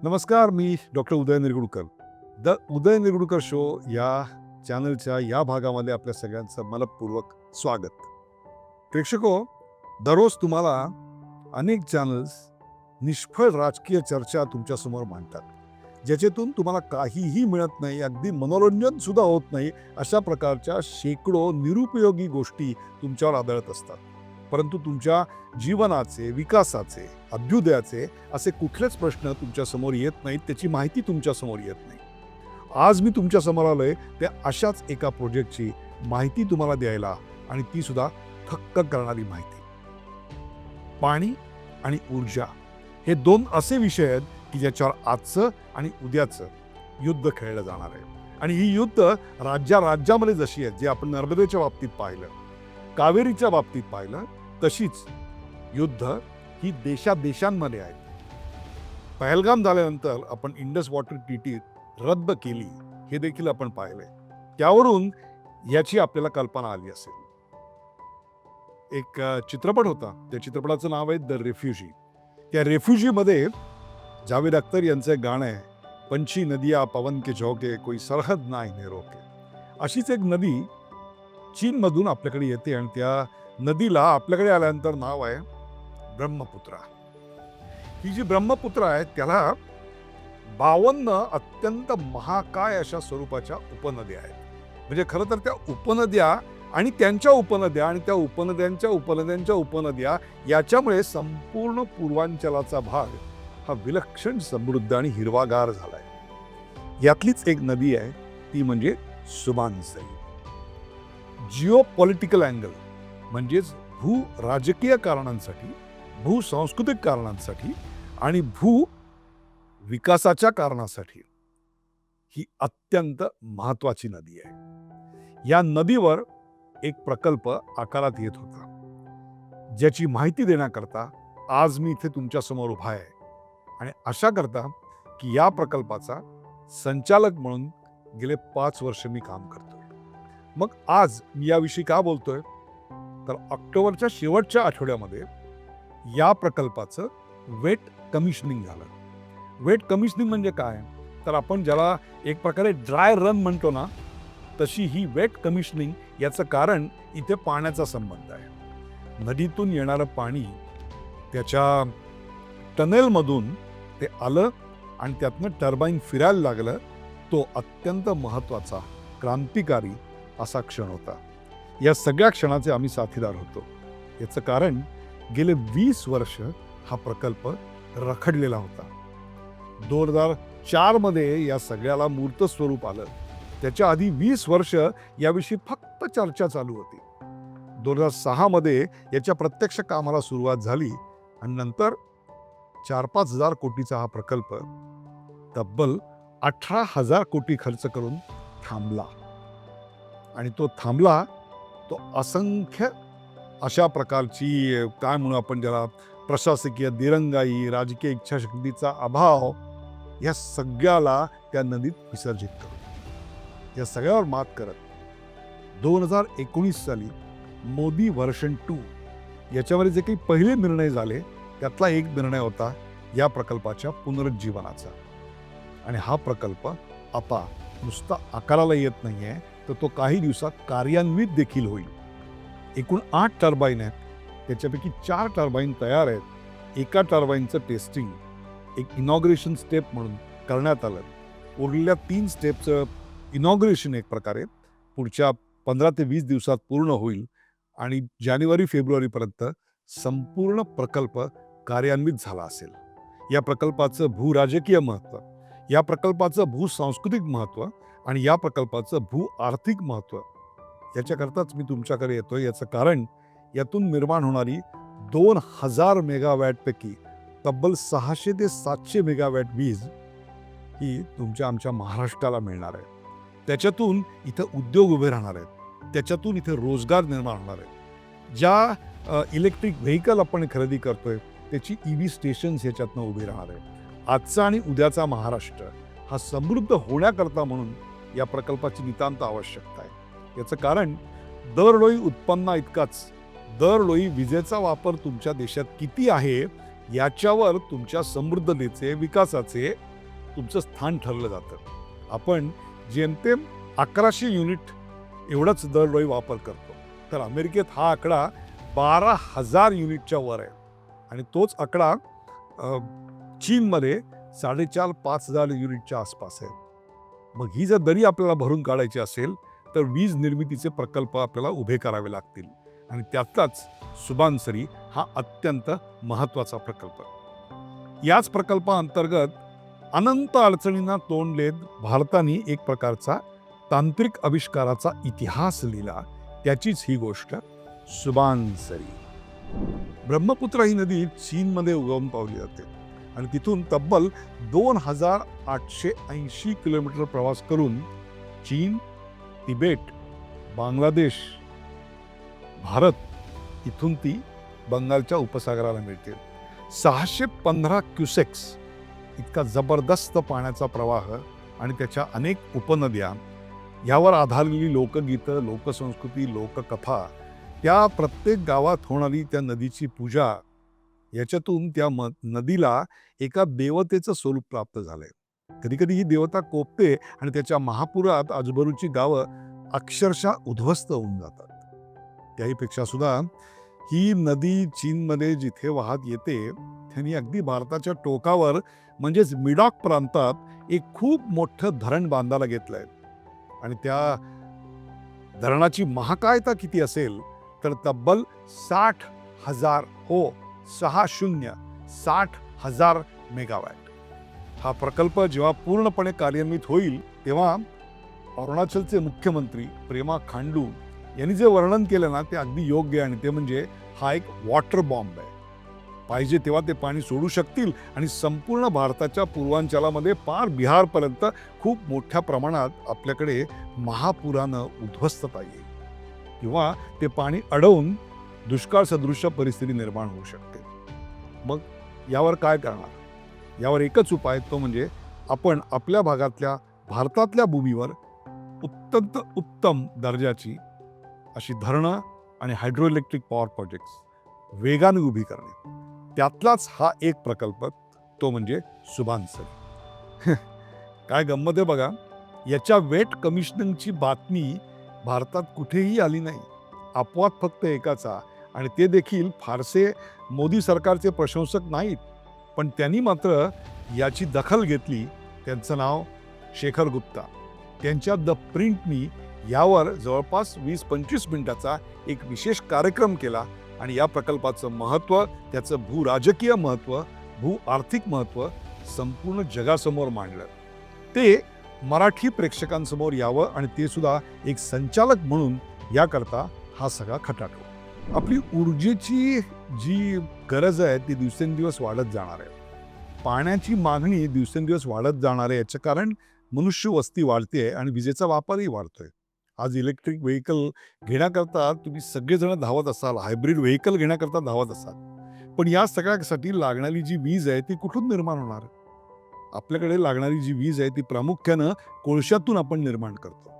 नमस्कार, मी doctor Uday Nirgudkar. The Uday Nirgudkar show या चॅनलच्या या भागामध्ये आपल्या सगळ्यांचं मनपूर्वक स्वागत. प्रेक्षको, दररोज तुम्हाला अनेक चॅनल्स निष्फळ राजकीय चर्चा तुमच्यासमोर मांडतात, ज्याच्यातून तुम्हाला काहीही मिळत नाही, अगदी मनोरंजन सुद्धा होत नाही. अशा प्रकारच्या शेकडो निरुपयोगी गोष्टी तुमच्यावर आदळत असतात. परंतु तुमच्या जीवनाचे, विकासाचे, अभ्युदयाचे असे कुठलेच प्रश्न तुमच्यासमोर येत नाहीत, त्याची माहिती तुमच्यासमोर येत नाही. आज मी तुमच्यासमोर आलोय त्या अशाच एका प्रोजेक्टची माहिती तुम्हाला द्यायला, आणि ती सुद्धा थक्क करणारी माहिती. पाणी आणि ऊर्जा हे दोन असे विषय आहेत की ज्याच्यावर आजचं आणि उद्याचं युद्ध खेळलं जाणार आहे. आणि ही युद्ध राज्यामध्ये जशी आहेत, जे आपण नर्मदेच्या बाबतीत पाहिलं, कावेरीच्या बाबतीत पाहिलं, तशीच युद्ध ही देशांमध्ये आहेत. पहलगाम झाल्यानंतर आपण इंडस वॉटर ट्रीटी रद्द केली, हे देखील आपण पाहिले. त्यावरून याची आपल्याला कल्पना आली असेल. एक चित्रपट होता, त्या चित्रपटाचं नाव आहे द रेफ्युजी. त्या रेफ्युजीमध्ये जावेद अख्तर यांचं गाणं आहे, पंछी नदिया पवन के झोंके कोई सरहद ना इन्हें रोके. अशीच एक नदी चीनमधून आपल्याकडे येते, आणि त्या नदीला आपल्याकडे आल्यानंतर नाव आहे ब्रह्मपुत्रा. ही जी ब्रह्मपुत्रा आहे त्याला 52 अत्यंत महाकाय अशा स्वरूपाच्या उपनद्या आहेत. म्हणजे खरं तर त्या उपनद्या आणि त्यांच्या उपनद्या आणि त्या उपनद्यांच्या उपनद्यांच्या उपनद्या याच्यामुळे संपूर्ण पूर्वांचलाचा भाग हा विलक्षण समृद्ध आणि हिरवागार झालाय. यातलीच एक नदी आहे, ती म्हणजे सुबानसई. जिओ पॉलिटिकल अँगल म्हणजेच भू राजकीय कारणांसाठी, भू सांस्कृतिक कारणांसाठी आणि भू विकासाच्या कारणासाठी ही अत्यंत महत्वाची नदी आहे. या नदीवर एक प्रकल्प आकारात येत होता, ज्याची माहिती देण्याकरता आज मी इथे तुमच्या समोर उभा आहे. आणि अशा करता की या प्रकल्पाचा संचालक म्हणून गेले 5 वर्ष मी काम करतोय. मग आज मी याविषयी का बोलतोय, तर ऑक्टोबरच्या शेवटच्या आठवड्यामध्ये या प्रकल्पाचं वेट कमिशनिंग झालं. वेट कमिशनिंग म्हणजे काय, तर आपण ज्याला एक प्रकारे ड्राय रन म्हणतो ना, तशी ही वेट कमिशनिंग. याचं कारण इथे पाण्याचा संबंध आहे. नदीतून येणारं पाणी त्याच्या टनेलमधून ते आलं आणि त्यातनं टर्बाईन फिरायला लागलं. तो अत्यंत महत्त्वाचा, क्रांतिकारी असा क्षण होता. या सगळ्या क्षणाचे आम्ही साथीदार होतो. याचं कारण गेले 20 वर्ष हा प्रकल्प रखडलेला होता. 2004 मध्ये या सगळ्याला मूर्त स्वरूप आलं. त्याच्या आधी 20 वर्ष याविषयी फक्त चर्चा चालू होती. 2006 मध्ये याच्या प्रत्यक्ष कामाला सुरुवात झाली, आणि नंतर 4-5 हजार कोटीचा हा प्रकल्प तब्बल 18,000 कोटी खर्च करून थांबला. आणि तो थांबला, तो असंख्य अशा प्रकारची, काय म्हणू आपण ज्याला, प्रशासकीय दिरंगाई, राजकीय इच्छाशक्तीचा अभाव, या सगळ्याला त्या नदीत विसर्जित करून, या सगळ्यावर मात करत 2019 साली मोदी व्हर्जन 2 याच्यामध्ये जे काही पहिले निर्णय झाले, त्यातला एक निर्णय होता या प्रकल्पाच्या पुनरुज्जीवनाचा. आणि हा प्रकल्प आता नुसता आकाराला येत नाहीये, तर तो काही दिवसात कार्यान्वित देखील होईल. एकूण 8 टर्बाईन आहेत, त्याच्यापैकी 4 टर्बाईन तयार आहेत. एका टर्बाईनचं टेस्टिंग एक इनॉग्रेशन स्टेप म्हणून करण्यात आलं. उरलेल्या 3 स्टेपचं इनॉग्रेशन एक प्रकारे पुढच्या 15 ते 20 दिवसात पूर्ण होईल, आणि जानेवारी-फेब्रुवारीपर्यंत संपूर्ण प्रकल्प कार्यान्वित झाला असेल. या प्रकल्पाचं भूराजकीय महत्त्व, या प्रकल्पाचं भूसांस्कृतिक महत्त्व आणि या प्रकल्पाचं भू आर्थिक महत्त्व, याच्याकरताच मी तुमच्याकडे येतोय. याचं कारण यातून निर्माण होणारी 2000 मेगावॅटपैकी तब्बल 600 ते 700 मेगावॅट वीज ही तुमच्या आमच्या महाराष्ट्राला मिळणार आहे. त्याच्यातून इथं उद्योग उभे राहणार आहेत, त्याच्यातून इथे रोजगार निर्माण होणार आहेत. ज्या इलेक्ट्रिक व्हेकल आपण खरेदी करतोय, त्याची EV स्टेशन्स याच्यातनं उभी राहणार आहे. आजचा आणि उद्याचा महाराष्ट्र हा समृद्ध होण्याकरता म्हणून या प्रकल्पाची नितांत आवश्यकता आहे. याचं कारण दरडोई उत्पन्ना इतकाच दरडोई विजेचा वापर तुमच्या देशात किती आहे याच्यावर तुमच्या समृद्धतेचे, विकासाचे तुमचं स्थान ठरलं जातं. आपण जेमतेम 1100 युनिट एवढाच दरडोई वापर करतो, तर अमेरिकेत हा आकडा 12,000 युनिटच्या वर आहे. आणि तोच आकडा चीनमध्ये 4,500-5,000 युनिटच्या आसपास आहे. मग ही जर दरी आपल्याला भरून काढायची असेल तर वीज निर्मितीचे प्रकल्प आपल्याला उभे करावे लागतील. आणि त्यातलाच सुबानसरी हा अत्यंत महत्त्वाचा प्रकल्प. याच प्रकल्पाअंतर्गत अनंत अडचणींना तोंड देत भारताने एक प्रकारचा तांत्रिक आविष्काराचा इतिहास लिहिला. त्याचीच ही गोष्ट सुबानसरी. ब्रह्मपुत्रा ही नदी चीनमध्ये उगम पावली जाते आणि तिथून तब्बल 2,880 किलोमीटर प्रवास करून चीन, तिबेट, बांगलादेश, भारत इथून ती बंगालच्या उपसागराला मिळते. 615 क्युसेक्स इतका जबरदस्त पाण्याचा प्रवाह आणि त्याच्या अनेक उपनद्या, यावर आधारलेली लोकगीतं, लोकसंस्कृती, लोककथा, त्या प्रत्येक गावात होणारी त्या नदीची पूजा, याच्यातून त्या नदीला एका देवतेचं स्वरूप प्राप्त झालंय. कधीकधी ही देवता कोपते आणि त्याच्या महापुरात आजूबाजूची गावं अक्षरशः उद्ध्वस्त होऊन जातात. त्याहीपेक्षा सुद्धा ही नदी चीनमध्ये जिथे वाहत येते त्यांनी अगदी भारताच्या टोकावर म्हणजेच मिडॉक प्रांतात एक खूप मोठं धरण बांधायला घेतलंय. आणि त्या धरणाची महाकायता किती असेल तर तब्बल 60,000 60,000 मेगावॅट. हा प्रकल्प जेव्हा पूर्णपणे कार्यान्वित होईल तेव्हा अरुणाचलचे मुख्यमंत्री पेमा खांडू यांनी जे वर्णन केलं ना ते अगदी योग्य आहे. आणि ते म्हणजे हा एक वॉटर बॉम्ब आहे. पाहिजे तेव्हा ते पाणी सोडू शकतील आणि संपूर्ण भारताच्या पूर्वांचलामध्ये पार बिहारपर्यंत खूप मोठ्या प्रमाणात आपल्याकडे महापुरानं उद्ध्वस्तता येईल किंवा ते पाणी अडवून दुष्काळ सदृश्य परिस्थिती निर्माण होऊ शकते. मग यावर काय करणार? यावर एकच उपाय, तो म्हणजे आपण आपल्या भागातल्या भारतातल्या भूमीवर अत्यंत उत्तम दर्जाची अशी धरणं आणि हायड्रो इलेक्ट्रिक पॉवर प्रोजेक्ट्स वेगाने उभी करणे. त्यातलाच हा एक प्रकल्प, तो म्हणजे सुबानसरी. काय गंमत आहे बघा, याच्या वेट कमिशनिंगची बातमी भारतात कुठेही आली नाही. अपवाद फक्त एकाचा, आणि ते देखील फारसे मोदी सरकारचे प्रशंसक नाहीत, पण त्यांनी मात्र याची दखल घेतली. त्यांचं नाव शेखर गुप्ता. त्यांच्या द प्रिंटनी यावर जवळपास 20-25 मिनिटाचा एक विशेष कार्यक्रम केला आणि या प्रकल्पाचं महत्त्व, त्याचं भूराजकीय महत्त्व, भू आर्थिक महत्त्व संपूर्ण जगासमोर मांडलं. ते मराठी प्रेक्षकांसमोर यावं आणि ते सुद्धा एक संचालक म्हणून याकरता हा सगळा खटाटो. आपली ऊर्जेची जी गरज आहे ती दिवसेंदिवस वाढत जाणार आहे. पाण्याची मागणी दिवसेंदिवस वाढत जाणार आहे. याचं कारण मनुष्य वस्ती वाढते आणि विजेचा वापरही वाढतोय. आज इलेक्ट्रिक व्हेकल घेण्याकरता तुम्ही सगळेजण धावत असाल, हायब्रिड व्हेकल घेण्याकरता धावत असाल, पण या सगळ्यासाठी लागणारी जी वीज आहे ती कुठून निर्माण होणार? आपल्याकडे लागणारी जी वीज आहे ती प्रामुख्यानं कोळशातून आपण निर्माण करतो.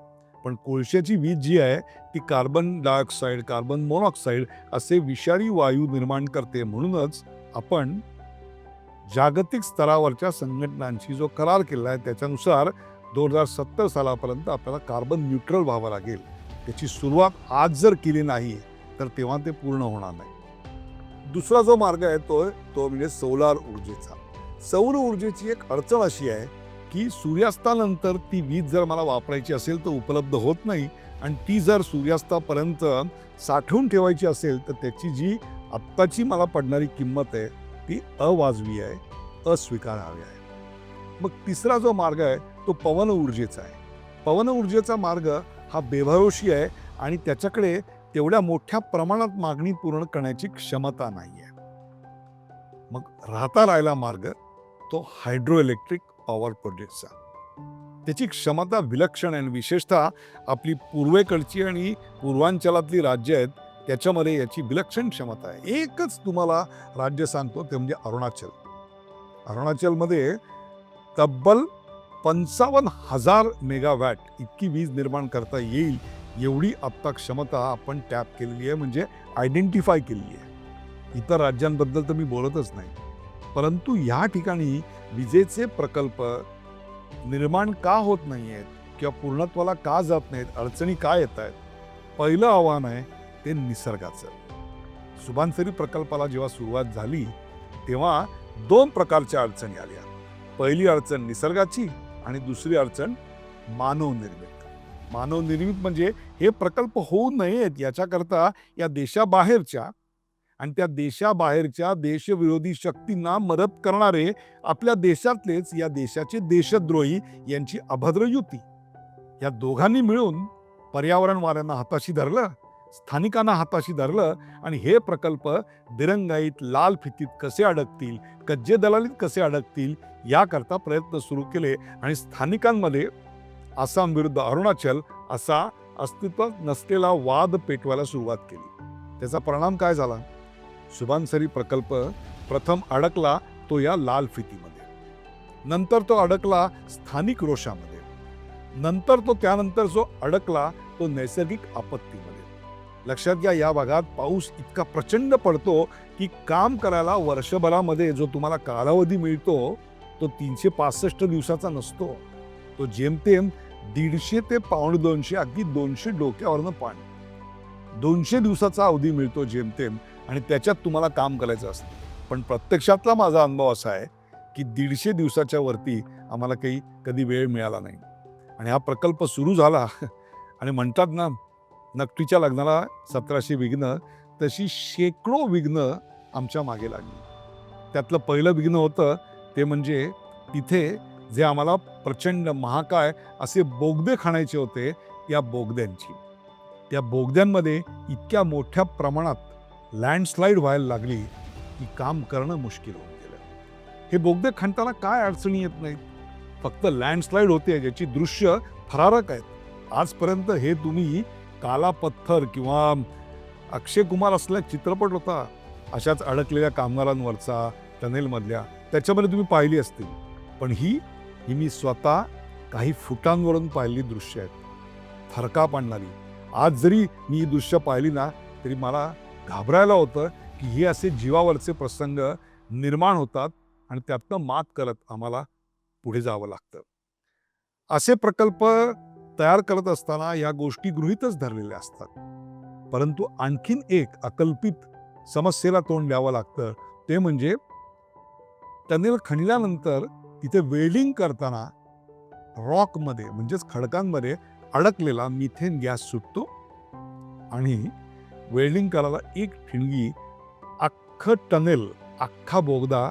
पण कोळशाची वीज जी आहे ती कार्बन डायऑक्साईड, कार्बन मोनॉक्साईड असे विषारी वायू निर्माण करते. म्हणूनच आपण जागतिक स्तरावरच्या संघटनांशी जो करार केला आहे त्याच्यानुसार 2070 सालापर्यंत आपल्याला कार्बन न्यूट्रल व्हावं लागेल. त्याची सुरुवात आज जर केली नाही तर तेव्हा ते पूर्ण होणार नाही. दुसरा जो मार्ग आहे तो म्हणजे सोलार ऊर्जेचा. सौर ऊर्जेची एक अडचण अशी आहे की सूर्यास्तानंतर ती वीज जर मला वापरायची असेल तर उपलब्ध होत नाही, आणि ती जर सूर्यास्तापर्यंत साठवून ठेवायची असेल तर त्याची जी आत्ताची मला पडणारी किंमत आहे ती अवाजवी आहे, अस्वीकारार्ह आहे. मग तिसरा जो मार्ग आहे तो पवन ऊर्जेचा आहे. पवन ऊर्जेचा मार्ग हा बेभरोशी आहे आणि त्याच्याकडे तेवढ्या मोठ्या प्रमाणात मागणी पूर्ण करण्याची क्षमता नाही आहे. मग राहिला मार्ग तो हायड्रो इलेक्ट्रिक पॉवर प्रोजेक्टचा. त्याची क्षमता विलक्षण आहे. विशेषतः आपली पूर्वेकडची आणि पूर्वांचलातली राज्य आहेत त्याच्यामध्ये याची विलक्षण क्षमता आहे. एकच तुम्हाला राज्य सांगतो ते म्हणजे अरुणाचल. अरुणाचलमध्ये तब्बल 55,000 मेगावॅट इतकी वीज निर्माण करता येईल एवढी आत्ता क्षमता आपण टॅप केलेली आहे, म्हणजे आयडेंटिफाय केलेली आहे. इतर राज्यांबद्दल तर मी बोलतच नाही, परंतु या ठिकाणी विजेचे प्रकल्प निर्माण का होत नाहीयेत किंवा पूर्णत्वाला का जात नाहीत, अडचणी का येत आहेत? पहिलं आव्हान आहे ते निसर्गाचं. सुभानसरी प्रकल्पाला जेव्हा सुरुवात झाली तेव्हा 2 प्रकारच्या अडचणी आल्या. पहिली अडचण निसर्गाची आणि दुसरी अडचण मानवनिर्मित. मानवनिर्मित म्हणजे हे प्रकल्प होऊ नयेत याच्याकरता या देशाबाहेरच्या आणि त्या देशाबाहेरच्या देशविरोधी शक्तींना मदत करणारे आपल्या देशातलेच या देशाचे देशद्रोही यांची अभद्र युती. या दोघांनी मिळून पर्यावरणवाल्यांना हाताशी धरलं, स्थानिकांना हाताशी धरलं आणि हे प्रकल्प दिरंगाईत लाल फितीत कसे अडकतील, कज्जे दलालीत कसे अडकतील याकरता प्रयत्न सुरू केले आणि स्थानिकांमध्ये आसाम विरुद्ध अरुणाचल असा अस्तित्वात नसलेला वाद पेटवायला सुरुवात केली. त्याचा परिणाम काय झाला? सुभानसरी प्रकल्प प्रथम अडकला तो या लाल फितीमध्ये, नंतर तो अडकला स्थानिक रोषामध्ये, नंतर त्यानंतर जो अडकला तो नैसर्गिक आपत्तीमध्ये. लक्षात घ्या, या भागात पाऊस इतका प्रचंड पडतो की काम करायला वर्षभरामध्ये जो तुम्हाला कालावधी मिळतो तो 365 दिवसाचा नसतो. तो जेमतेम 150 ते 1.25 अगदी 200 डोक्यावरनं पाणी, 200 दिवसाचा अवधी मिळतो जेमतेम आणि त्याच्यात तुम्हाला काम करायचं असतं. पण प्रत्यक्षातला माझा अनुभव असा आहे की 150 दिवसाच्या वरती आम्हाला कधी वेळ मिळाला नाही. आणि हा प्रकल्प सुरू झाला आणि म्हणतात ना, नकटीच्या लग्नाला 1700 विघ्न, तशी शेकडो विघ्न आमच्या मागे लागली. त्यातलं पहिलं विघ्न होतं ते म्हणजे तिथे जे आम्हाला प्रचंड महाकाय असे बोगदे खाणायचे होते त्या बोगद्यांची. त्या बोगद्यांमध्ये इतक्या मोठ्या प्रमाणात लँडस्लाईड व्हायला लागली की काम करणं मुश्किल होऊन गेलं. हे बोगदे खणताना काय अडचणी येत नाहीत, फक्त लँडस्लाईड होते ज्याची दृश्य थरारक आहेत. आजपर्यंत हे तुम्ही काला पत्थर किंवा अक्षय कुमार असलेला चित्रपट होता अशाच अडकलेल्या कामगारांवरचा टनेलमधल्या, त्याच्यामध्ये तुम्ही पाहिली असतील. पण ही मी स्वतः काही फुटांवरून पाहिली दृश्य आहेत, थरकाप आणणारी. आज जरी मी ही दृश्य पाहिली ना तरी मला घाबरायला होतं की हे असे जीवावरचे प्रसंग निर्माण होतात आणि त्यातनं मात करत आम्हाला पुढे जावं लागतं. असे प्रकल्प तयार करत असताना या गोष्टी गृहीतच धरलेल्या असतात. परंतु आणखीन एक अकल्पित समस्येला तोंड द्यावं लागतं, ते म्हणजे टनेल खणल्यानंतर तिथे वेल्डिंग करताना रॉकमध्ये म्हणजेच खडकांमध्ये अडकलेला मिथेन गॅस सुटतो आणि वेल्डिंग करायला एक ठिणगी अख्खं टनेल, अख्खा बोगदा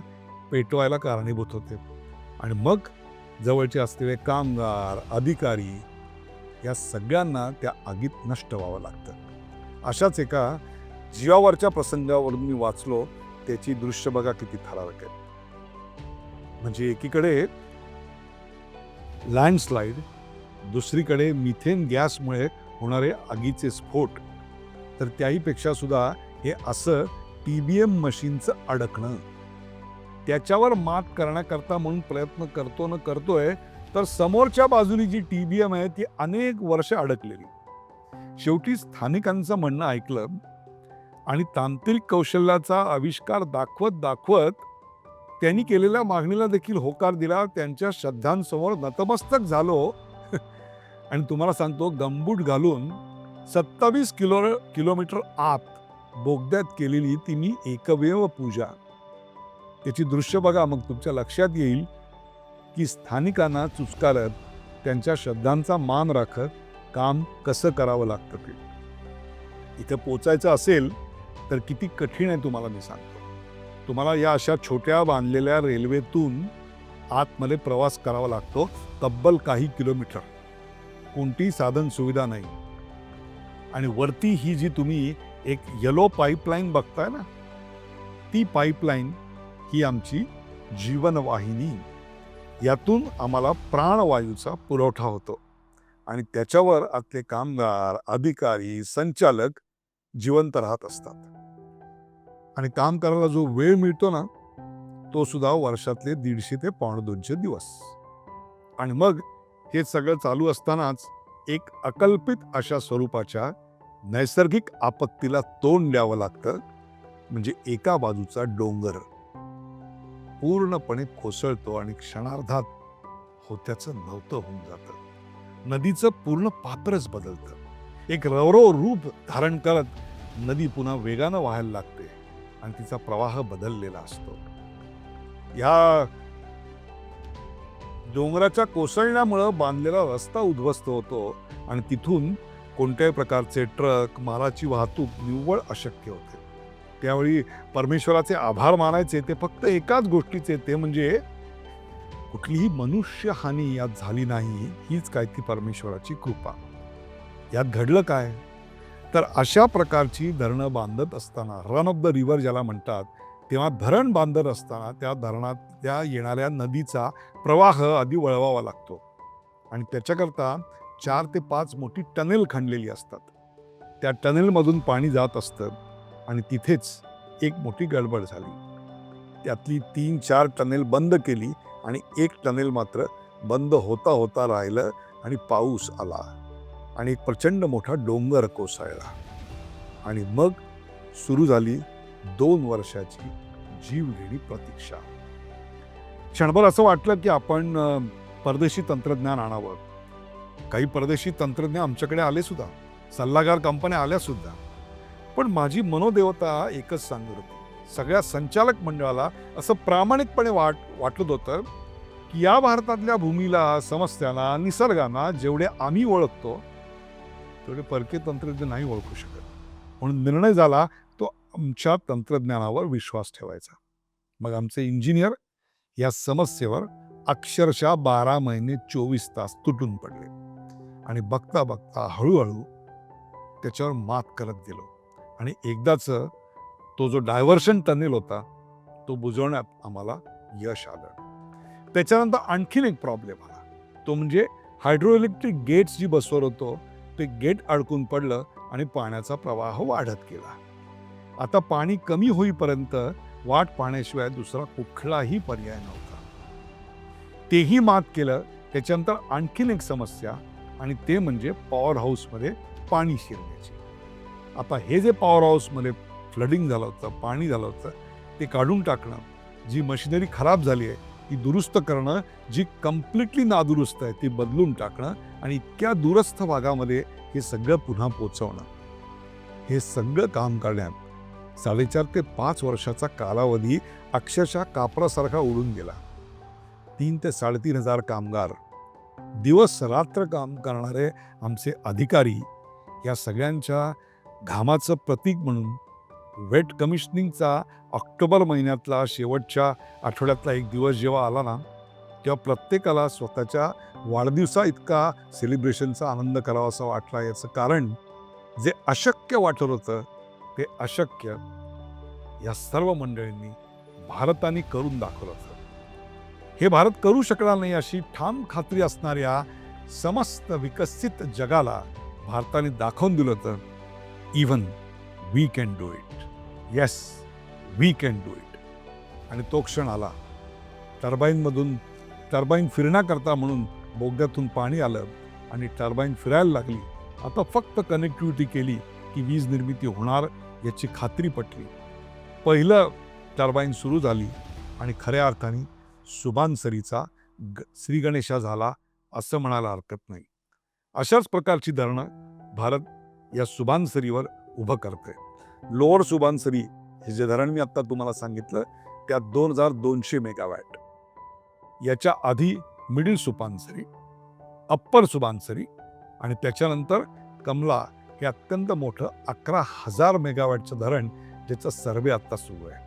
पेटवायला कारणीभूत होते. आणि मग जवळचे असलेले कामगार, अधिकारी या सगळ्यांना त्या आगीत नष्ट व्हावं लागतं. अशाच एका जीवावरच्या प्रसंगावरून मी वाचलो, त्याची दृश्य बघा किती थरारक आहे. म्हणजे एकीकडे लँडस्लाईड, दुसरीकडे मिथेन गॅसमुळे होणारे आगीचे स्फोट, तर त्याहीपेक्षा सुद्धा हे असं TBM मशीनचं अडकणं. त्याच्यावर मात करण्याकरता म्हणून प्रयत्न करतोय तर समोरच्या बाजूनी जी TBM आहे ती अनेक वर्ष अडकलेली. शेवटी स्थानिकांचं म्हणणं ऐकलं आणि तांत्रिक कौशल्याचा आविष्कार दाखवत त्यांनी केलेल्या मागणीला देखील होकार दिला. त्यांच्या श्रद्धांसमोर नतमस्तक झालो आणि तुम्हाला सांगतो, गंबूट घालून 27 किलोमीटर आत बोगद्यात केलेली ती मी एकमेव पूजा. त्याची दृश्य बघा, मग तुमच्या लक्षात येईल की स्थानिकांना चुचकारत, त्यांच्या श्रद्धांचा मान राखत काम कसं करावं लागतं. ते इथे पोचायचं असेल तर किती कठीण आहे तुम्हाला मी सांगतो. तुम्हाला या अशा छोट्या बांधलेल्या रेल्वेतून आतमध्ये प्रवास करावा लागतो, तब्बल काही किलोमीटर. कोणतीही साधन सुविधा नाही. आणि वरती ही जी तुम्ही एक येलो पाईपलाईन बघताय ना, ती पाईपलाईन ही आमची जीवनवाहिनी. यातून आम्हाला प्राणवायूचा पुरवठा होतो आणि त्याच्यावर आतले कामगार, अधिकारी, संचालक जिवंत राहत असतात. आणि काम करायला जो वेळ मिळतो ना, तो सुद्धा वर्षातले 150 ते 250 दिवस. आणि मग हे सगळं चालू असतानाच एक अकल्पित अशा स्वरूपाच्या नैसर्गिक आपत्तीला तोंड द्यावं लागतं. म्हणजे एका बाजूचा डोंगर पूर्णपणे कोसळतो आणि क्षणार्धात होत्याचं नव्हतं होऊन जातं. नदीचं पूर्ण पात्रच बदलतं. एक रवरव रूप धारण करत नदी पुन्हा वेगानं व्हायला लागते आणि तिचा प्रवाह बदललेला असतो. या डोंगराच्या कोसळण्यामुळं बांधलेला रस्ता उद्ध्वस्त होतो आणि तिथून कोणत्याही प्रकारचे ट्रक, मालाची वाहतूक निव्वळ अशक्य होते. त्यावेळी परमेश्वराचे आभार मानायचे ते फक्त एकाच गोष्टीचे, ते म्हणजे कुठलीही मनुष्य हानी यात झाली नाही, हीच काय ती परमेश्वराची कृपा. यात घडलं काय? तर अशा प्रकारची धरणं बांधत असताना, रन ऑफ द रिव्हर ज्याला म्हणतात, तेव्हा धरण बांधत असताना त्या धरणात त्या येणाऱ्या नदीचा प्रवाह आधी वळवावा लागतो आणि त्याच्याकरता 4 ते 5 मोठी टनेल खणलेली असतात. त्या टनेलमधून पाणी जात असतं आणि तिथेच एक मोठी गडबड झाली. त्यातली 3-4 टनेल बंद केली आणि एक टनेल मात्र बंद होता होता राहिलं आणि पाऊस आला आणि एक प्रचंड मोठा डोंगर कोसळला आणि मग सुरू झाली 2 वर्षाची जीवघेणी प्रतीक्षा. क्षणभर असं वाटलं की आपण परदेशी तंत्रज्ञान आणावं. काही परदेशी तंत्रज्ञ आमच्याकडे आले सुद्धा, सल्लागार कंपन्या आल्या सुद्धा. पण माझी मनोदेवता एकच सांगत होती. सगळ्या संचालक मंडळाला असं प्रामाणिकपणे वाटत होतं की या भारतातल्या भूमीला, समस्यांना, निसर्गांना जेवढे आम्ही ओळखतो तेवढे परकीय तंत्रज्ञ नाही ओळखू शकत. म्हणून निर्णय झाला तो आमच्या तंत्रज्ञानावर विश्वास ठेवायचा. मग आमचे इंजिनियर या समस्येवर अक्षरशः 12 महिने 24 तास तुटून पडले आणि बघता बघता हळूहळू त्याच्यावर मात करत गेलो आणि एकदाच तो जो डायव्हर्शन टनेल होता तो बुजवण्यात आम्हाला यश आलं. त्याच्यानंतर आणखीन एक प्रॉब्लेम आला, तो म्हणजे हायड्रोइलेक्ट्रिक गेट्स जी बसवत होतो ते गेट अडकून पडलं आणि पाण्याचा प्रवाह वाढत गेला. आता पाणी कमी होईपर्यंत वाट पाहण्याशिवाय दुसरा कुठलाही पर्याय नव्हता. तेही मात केलं. त्याच्यानंतर आणखीन एक समस्या आणि ते म्हणजे पॉवर हाऊसमध्ये पाणी शिरण्याची. आता हे जे पॉवर हाऊसमध्ये फ्लडिंग झालं होतं, पाणी झालं होतं, ते काढून टाकणं, जी मशिनरी खराब झाली आहे ती दुरुस्त करणं, जी कम्प्लिटली नादुरुस्त आहे ती बदलून टाकणं आणि इतक्या दूरस्थ भागामध्ये हे सगळं पुन्हा पोचवणं, हे सगळं काम करण्यात 4.5 ते 5 वर्षाचा कालावधी अक्षरशः कापरासारखा उडून गेला. 3 ते 3.5 हजार कामगार, दिवस रात्र काम करणारे आमचे अधिकारी, या सगळ्यांच्या घामाचं प्रतीक म्हणून वेट कमिशनिंगचा ऑक्टोबर महिन्यातला शेवटच्या आठवड्यातला एक दिवस जेव्हा आला ना, तेव्हा प्रत्येकाला स्वतःच्या वाढदिवसा इतका सेलिब्रेशनचा आनंद करावा असं वाटला. याचं कारण जे अशक्य वाटत होतं ते अशक्य या सर्व मंडळींनी, भारताने करून दाखवलं होतं. हे भारत करू शकणार नाही अशी ठाम खात्री असणाऱ्या समस्त विकसित जगाला भारताने दाखवून दिलं होतं, even we can do it. Yes, we can do it. आणि तो क्षण आला. टर्बाईन फिरण्याकरता म्हणून बोगद्यातून पाणी आलं आणि टर्बाईन फिरायला लागली. आता फक्त कनेक्टिव्हिटी केली की वीज निर्मिती होणार याची खात्री पटली. पहिलं टर्बाईन सुरू झाली आणि खऱ्या अर्थाने सुबानसरीचा श्री गणेशा झाला असं म्हणायला हरकत नाही. अशाच प्रकारची धरणं भारत या सुबानसरीवर उभं करते. लोअर सुबानसरी हे जे धरण मी आता तुम्हाला सांगितलं त्यात 2200 मेगावॅट. याच्या आधी मिडल सुबानसरी, अप्पर सुबानसरी आणि त्याच्यानंतर कमला हे अत्यंत मोठं 11,000 मेगावॅटचं धरण, ज्याचा सर्वे आता सुरू आहे.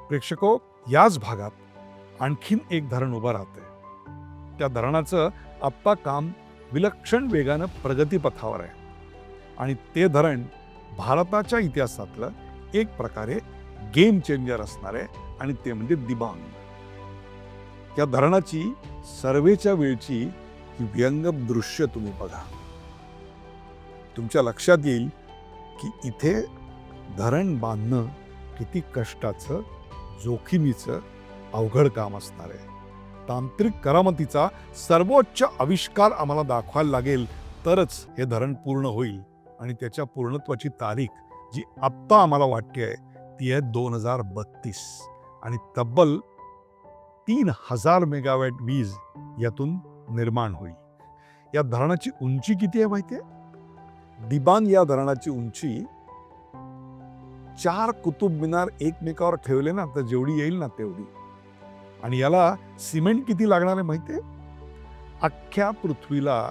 प्रेक्षको, याच भागात आणखीन एक धरण उभं राहते. त्या धरणाचं आत्ता काम विलक्षण वेगानं प्रगतीपथावर आहे आणि ते धरण भारताच्या इतिहासातलं एक प्रकारे गेम चेंजर असणार आहे आणि ते म्हणजे दिबांग. या धरणाची सर्वेच्या वेळची ही व्यंगम दृश्य तुम्ही बघा. तुमच्या लक्षात येईल की इथे धरण बांधणं किती कष्टाचं, जोखमीचं, अवघड काम असणार आहे. तांत्रिक करामतीचा सर्वोच्च आविष्कार आम्हाला दाखवायला लागेल तरच हे धरण पूर्ण होईल आणि त्याच्या पूर्णत्वाची तारीख जी आत्ता आम्हाला वाटते आहे ती आहे 2032 आणि तब्बल 3000 मेगावॅट वीज यातून निर्माण होईल. या धरणाची उंची किती आहे माहिती आहे? दिबांग या धरणाची उंची 4 कुतुब मिनार एकमेकावर ठेवले ना तर जेवढी येईल ना तेवढी. आणि याला सिमेंट किती लागणार आहे माहिती आहे? अख्ख्या पृथ्वीला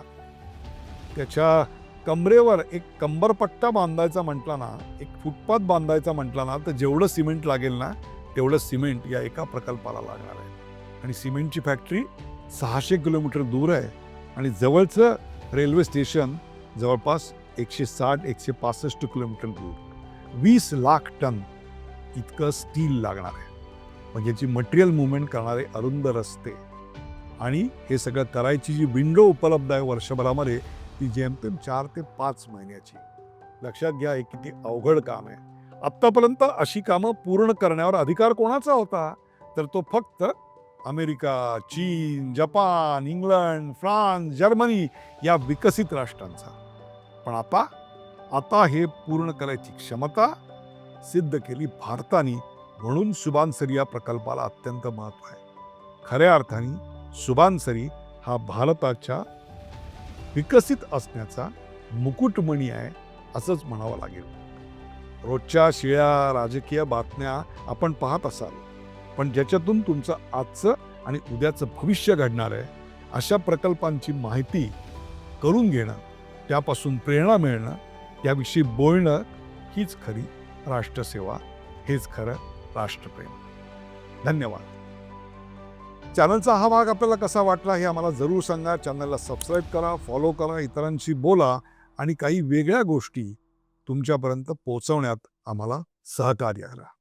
त्याच्या कमरेवर एक कंबरपट्टा बांधायचा म्हटला ना, एक फुटपाथ बांधायचा म्हटला ना, तर जेवढं सिमेंट लागेल ना तेवढं सिमेंट या एका प्रकल्पाला लागणार आहे. आणि सिमेंटची फॅक्टरी 600 किलोमीटर दूर आहे आणि जवळचं रेल्वे स्टेशन जवळपास 160-165 किलोमीटर दूर. 20 लाख टन इतकं स्टील लागणार आहे. म्हणजे याची मटेरियल मुवमेंट करणारे अरुंद रस्ते आणि हे सगळं करायची जी विंडो उपलब्ध आहे वर्षभरामध्ये ती जेमतेम 4 ते 5 महिन्याची. लक्षात घ्या हे किती अवघड काम आहे. आत्तापर्यंत अशी कामं पूर्ण करण्यावर अधिकार कोणाचा होता? तर तो फक्त अमेरिका, चीन, जपान, इंग्लंड, फ्रान्स, जर्मनी या विकसित राष्ट्रांचा. पण आता हे पूर्ण करायची क्षमता सिद्ध केली भारताने. म्हणून सुबानसरी या प्रकल्पाला अत्यंत महत्त्व आहे. खऱ्या अर्थाने सुबानसरी हा भारताच्या विकसित असण्याचा मुकुटमणी आहे असंच म्हणावं लागेल. रोजच्या शिळ्या राजकीय बातम्या आपण पाहत असाल, पण ज्याच्यातून तुमचं आजचं आणि उद्याचं भविष्य घडणार आहे अशा प्रकल्पांची माहिती करून घेणं, त्यापासून प्रेरणा मिळणं, त्याविषयी बोलणं हीच खरी राष्ट्रसेवा, हेच खरं राष्ट्रप्रेम. धन्यवाद. चॅनलचा हा भाग आपल्याला कसा वाटला हे आम्हाला जरूर सांगा. चॅनलला सबस्क्राईब करा, फॉलो करा, इतरांशी बोला आणि काही वेगळ्या गोष्टी तुमच्यापर्यंत पोहोचवण्यात आम्हाला सहकार्य करा.